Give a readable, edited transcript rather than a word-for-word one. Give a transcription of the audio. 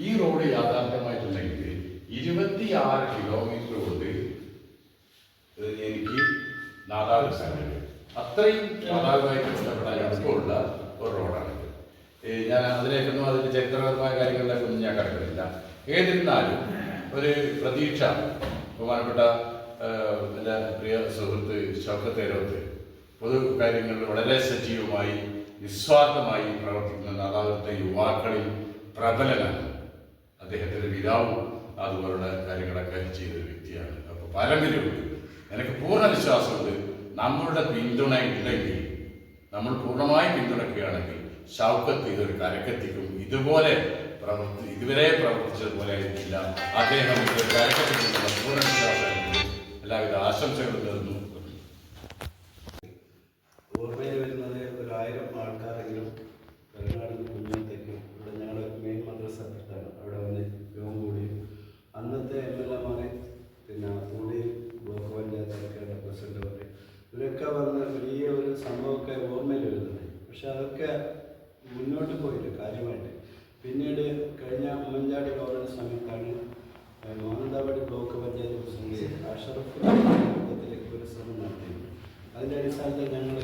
ഈ road യാഥാർത്ഥ്യമായിട്ടുണ്ടെങ്കിൽ 26 kilometre കൊണ്ട് എനിക്ക് നാദാപുരം സ്ഥലം അത്രയും നാദാപുരമായിട്ട് ബന്ധപ്പെടാൻ എളുപ്പമുള്ള ഒരു റോഡാണ്. ഞാൻ അതിലേക്കൊന്നും അതിൻ്റെ ചരിത്രപരമായ കാര്യങ്ങളിലേക്കൊന്നും ഞാൻ കടക്കുന്നില്ല. ഏതിരുന്നാലും ഒരു പ്രതീക്ഷ ബഹുമാനപ്പെട്ട എൻ്റെ പ്രിയ സുഹൃത്ത് ഷൗക്കത്ത് എരോത്ത് പൊതു കാര്യങ്ങളിൽ വളരെ സജീവമായി നിസ്വാർത്ഥമായി പ്രവർത്തിക്കുന്ന നാദാപുരത്തെ യുവാക്കളിൽ പ്രബലനാണ്. അദ്ദേഹത്തിൻ്റെ പിതാവും അതുപോലുള്ള കാര്യങ്ങളൊക്കെ ചെയ്തൊരു വ്യക്തിയാണ്. അപ്പോൾ പാരമ്പര്യമുണ്ട്. എനിക്ക് പൂർണ്ണ വിശ്വാസമുണ്ട്. നമ്മളുടെ പിന്തുണ ഉണ്ടെങ്കിൽ, നമ്മൾ പൂർണ്ണമായി പിന്തുണയ്ക്കുകയാണെങ്കിൽ ഷൗക്കത്ത് ഇതൊരു കരക്കെത്തിക്കും. ഇതുവരെ പ്രവർത്തിച്ചതുപോലെ ആയിരിക്കില്ല. അദ്ദേഹം ഇതൊരു കരക്കെത്തിക്കുന്ന പൂർണ്ണ വിശ്വാസമായിരുന്നു. എല്ലാവിധ ആശംസകളും നേർന്നു. ഓർമ്മയിൽ വരുന്നത് 1000 ആൾക്കാരെങ്കിലും കരുനാടിന് കുഞ്ഞത്തേക്ക് ഇവിടെ ഞങ്ങളുടെ മെയിൻ മദ്രസ അടുത്താണ്. അവിടെ വന്ന് യോഗം കൂടി അന്നത്തെ MLA പിന്നെ കൂടി ബ്ലോക്ക് പഞ്ചായത്തൊക്കെ പ്രസിഡന്റ് ഇവരൊക്കെ വന്ന് വലിയ ഒരു സംഭവമൊക്കെ ഓർമ്മയിൽ വരുന്നത്. പക്ഷെ അതൊക്കെ മുന്നോട്ട് പോയില്ല കാര്യമായിട്ട്. പിന്നീട് കഴിഞ്ഞ ഉമ്മൻചാണ്ടി ഗവൺമെൻറ് സമയത്താണ് മാനന്തവാടി ബ്ലോക്ക് പഞ്ചായത്ത് പ്രസിഡന്റ് അഷറഫ് ഒരു ശ്രമം നടത്തിയത്. അതിൻ്റെ അടിസ്ഥാനത്തിൽ ഞങ്ങൾ